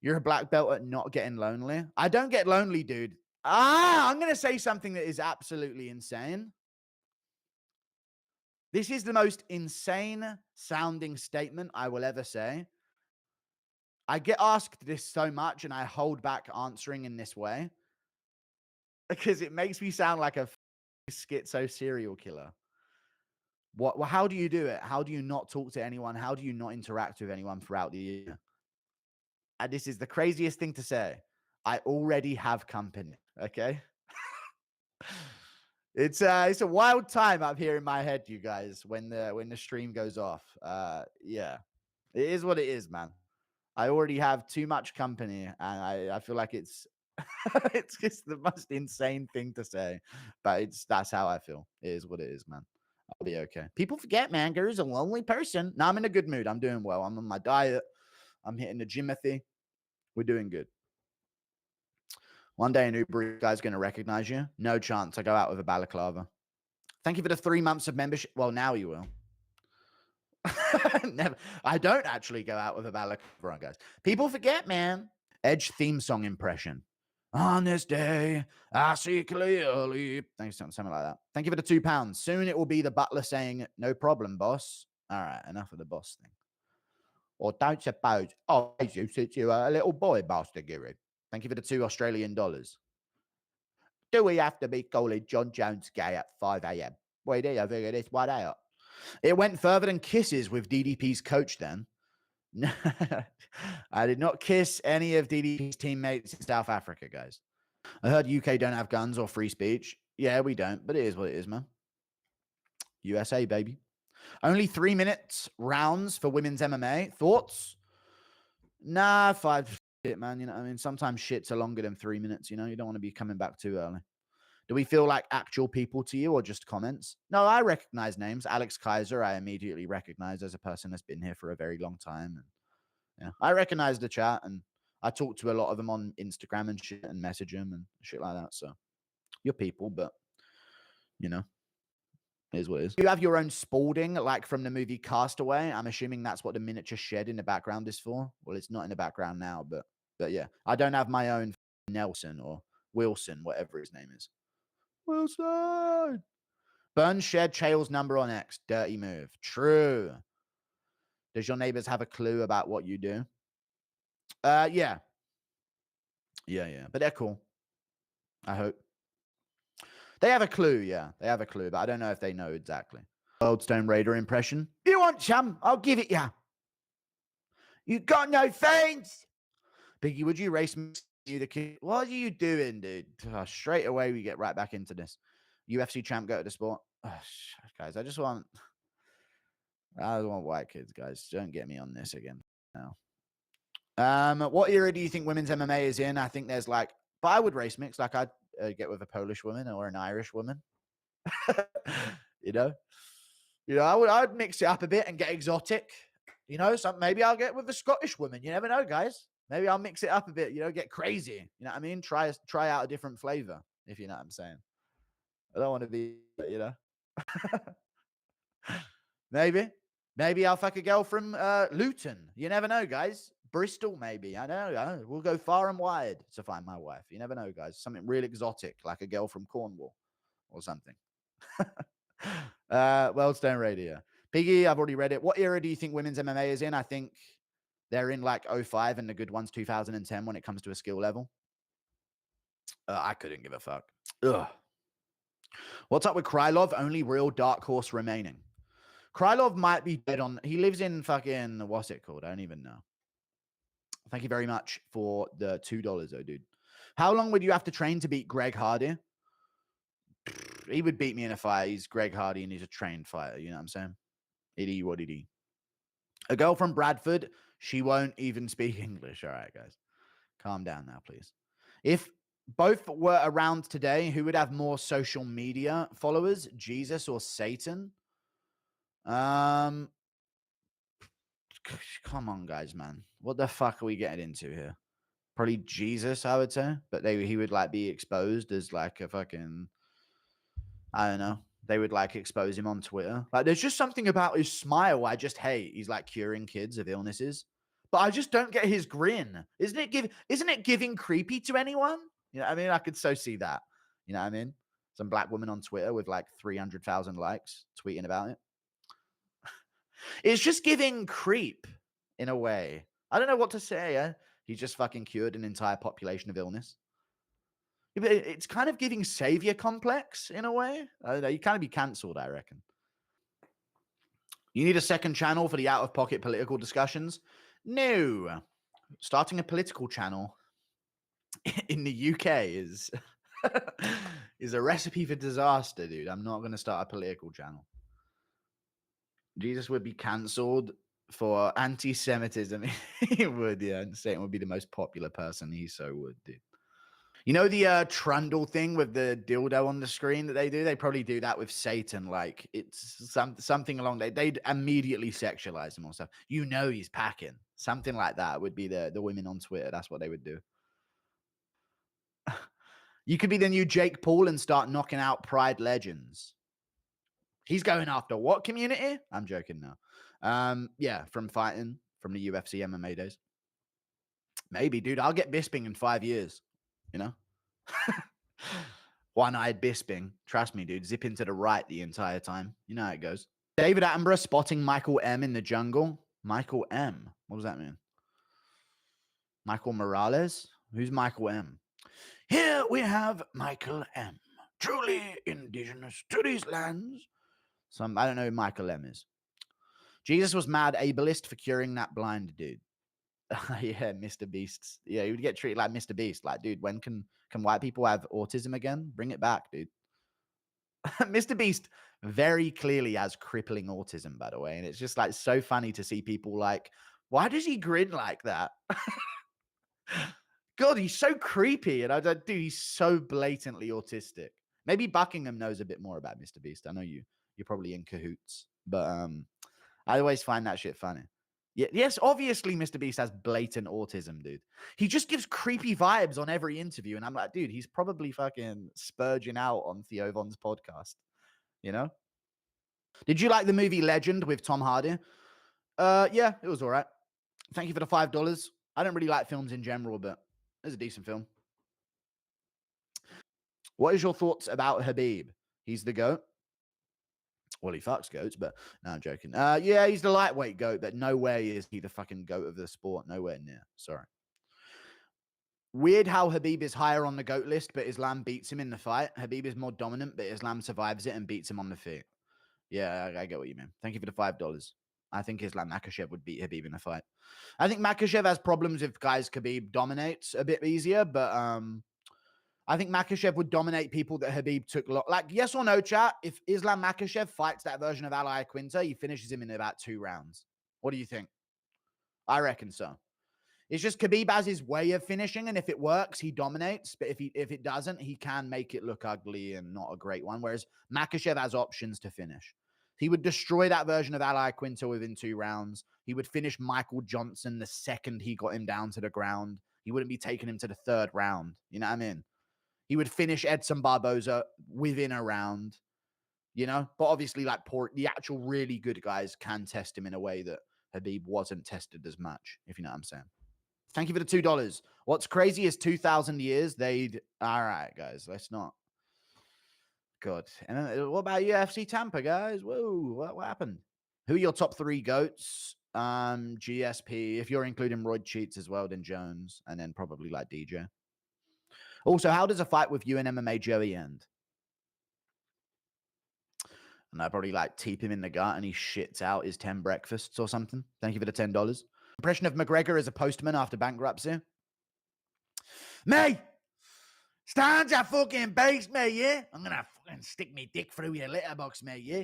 You're a black belt at not getting lonely. I don't get lonely, dude. I'm going to say something that is absolutely insane. This is the most insane sounding statement I will ever say. I get asked this so much and I hold back answering in this way because it makes me sound like a schizo serial killer. Well, how do you do it? How do you not talk to anyone? How do you not interact with anyone throughout the year? And this is the craziest thing to say. I already have company. Okay. It's a wild time up here in my head, you guys, when the stream goes off. Yeah. It is what it is, man. I already have too much company, and I feel like it's it's just the most insane thing to say. But that's how I feel. It is what it is, man. I'll be okay. People forget, man. Gary's a lonely person. No, I'm in a good mood. I'm doing well. I'm on my diet. I'm hitting the gymothy. We're doing good. One day an Uber guy's going to recognize you. No chance. I go out with a balaclava. Thank you for the 3 months of membership. Well, now you will. Never. I don't actually go out with a balaclava, guys. People forget, man. Edge theme song impression. On this day, I see clearly. Thanks, something like that. Thank you for the £2. Soon it will be the butler saying, "No problem, boss." All right, enough of the boss thing. Or don't suppose. Oh, you a little boy, Bastard Guru. Thank you for the $2 Australian. Do we have to be calling Jon Jones gay at 5 a.m.? Wait, I figured this one out. It went further than kisses with DDP's coach then. I did not kiss any of DDP's teammates in South Africa, guys. I heard UK don't have guns or free speech. Yeah, we don't, but it is what it is, man. USA, baby. Only 3 minutes rounds for women's MMA. Thoughts? Nah, 5 shit, man. You know, I mean, sometimes shits are longer than 3 minutes. You know, you don't want to be coming back too early. Do we feel like actual people to you or just comments? No, I recognize names. Alex Kaiser, I immediately recognize as a person that's been here for a very long time. And yeah, I recognize the chat and I talk to a lot of them on Instagram and shit and message them and shit like that. So you're people, but you know, it is what it is. You have your own Spalding, like from the movie Castaway. I'm assuming that's what the miniature shed in the background is for. Well, it's not in the background now, but yeah, I don't have my own Nelson or Wilson, whatever his name is. Wilson. Burn shed Chael's number on X. Dirty move. True. Does your neighbors have a clue about what you do? Yeah. Yeah. But they're cool. I hope. They have a clue, yeah. They have a clue, but I don't know if they know exactly. Old Stone Raider impression. You want some? I'll give it ya. You got no fans. Biggie, would you race me? You the kid? What are you doing, dude? Straight away, we get right back into this. UFC champ, go to the sport. Guys, I want white kids, guys. Don't get me on this again now. What era do you think women's MMA is in? I think there's but I would race mix. Like I'd get with a Polish woman or an Irish woman. you know, I'd mix it up a bit and get exotic. You know, maybe I'll get with a Scottish woman. You never know, guys. Maybe I'll mix it up a bit. You know, get crazy. You know what I mean? Try out a different flavor. If you know what I'm saying. I don't want to be, you know. Maybe I'll fuck a girl from Luton. You never know, guys. Bristol, maybe. I don't know. We'll go far and wide to find my wife. You never know, guys. Something real exotic, like a girl from Cornwall or something. Wellstone Radio. Piggy, I've already read it. What era do you think women's MMA is in? I think they're in 05 and the good ones 2010 when it comes to a skill level. I couldn't give a fuck. Ugh. What's up with Krylov? Only real dark horse remaining. Krylov might be dead on. He lives in fucking, what's it called? I don't even know. Thank you very much for the $2, though, dude. How long would you have to train to beat Greg Hardy? He would beat me in a fight. He's Greg Hardy and he's a trained fighter. You know what I'm saying? Itty, what did he? A girl from Bradford. She won't even speak English. All right, guys. Calm down now, please. If both were around today, who would have more social media followers, Jesus or Satan? Come on, guys, man. What the fuck are we getting into here? Probably Jesus, I would say. But he would be exposed as a fucking, I don't know. They would expose him on Twitter. There's just something about his smile I just hate. He's curing kids of illnesses. But I just don't get his grin. Isn't it giving creepy to anyone? You know what I mean? I could so see that. You know what I mean? Some black woman on Twitter with like 300,000 likes tweeting about it. It's just giving creep in a way. I don't know what to say. He's just fucking cured an entire population of illness. It's kind of giving savior complex in a way. I don't know. You kind of be cancelled, I reckon. You need a second channel for the out-of-pocket political discussions? No. Starting a political channel in the UK is is a recipe for disaster, dude. I'm not going to start a political channel. Jesus would be cancelled for anti-Semitism. He would, yeah. And Satan would be the most popular person. He so would, dude. You know the trundle thing with the dildo on the screen that they do? They probably do that with Satan. Like it's something along they'd immediately sexualize him or stuff. You know he's packing. Something like that would be the women on Twitter. That's what they would do. You could be the new Jake Paul and start knocking out Pride legends. He's going after what community? I'm joking now. Yeah, from fighting from the UFC MMA days. Maybe, dude. I'll get Bisping in 5 years. You know? One-eyed Bisping. Trust me, dude. Zip into the right the entire time. You know how it goes. David Attenborough spotting Michael M in the jungle. Michael M. What does that mean? Michael Morales? Who's Michael M? Here we have Michael M. Truly indigenous to these lands. I don't know who Michael M is. Jesus was mad ableist for curing that blind dude. Yeah, Mr. Beast. Yeah, he would get treated like Mr. Beast. Like, dude, when can white people have autism again? Bring it back, dude. Mr. Beast very clearly has crippling autism, by the way. And it's just like so funny to see people like, why does he grin like that? God, he's so creepy. And I don't, dude, he's so blatantly autistic. Maybe Buckingham knows a bit more about Mr. Beast. I know you're probably in cahoots, but I always find that shit funny. Yes, obviously Mr. Beast has blatant autism, dude. He just gives creepy vibes on every interview. And I'm like, dude, he's probably fucking spurging out on Theo Von's podcast. You know? Did you like the movie Legend with Tom Hardy? Yeah, it was all right. Thank you for the $5. I don't really like films in general, but it's a decent film. What is your thoughts about Khabib? He's the GOAT. Well, he fucks goats, but no, I'm joking. Yeah, he's the lightweight goat, but no way is he the fucking goat of the sport. Nowhere near. Sorry. Weird how Khabib is higher on the GOAT list, but Islam beats him in the fight. Khabib is more dominant, but Islam survives it and beats him on the feet. Yeah, I get what you mean. Thank you for the $5. I think Islam Makhachev would beat Khabib in a fight. I think Makhachev has problems if guys Khabib dominates a bit easier, but I think Makhachev would dominate people that Khabib took. Like, yes or no, chat? If Islam Makhachev fights that version of Ali Quinta, he finishes him in about 2 rounds. What do you think? I reckon so. It's just Khabib has his way of finishing, and if it works, he dominates. But if it doesn't, he can make it look ugly and not a great one. Whereas Makhachev has options to finish. He would destroy that version of Ali Quinta within 2 rounds. He would finish Michael Johnson the second he got him down to the ground. He wouldn't be taking him to the 3rd round. You know what I mean? He would finish Edson Barboza within a round, you know? But obviously, like, the actual really good guys can test him in a way that Khabib wasn't tested as much, if you know what I'm saying. Thank you for the $2. What's crazy is 2,000 years, they'd... All right, guys, let's not. Good. And what about UFC Tampa, guys? Whoa, what happened? Who are your top 3 GOATs? GSP. If you're including Royd Cheats as well, then Jones. And then probably, like, DJ. Also, how does a fight with you and MMA Joey end? And I probably like teep him in the gut and he shits out his 10 breakfasts or something. Thank you for the $10. Impression of McGregor as a postman after bankruptcy. Me! Stand your fucking base, mate, yeah? I'm gonna fucking stick me dick through your letterbox, mate, yeah?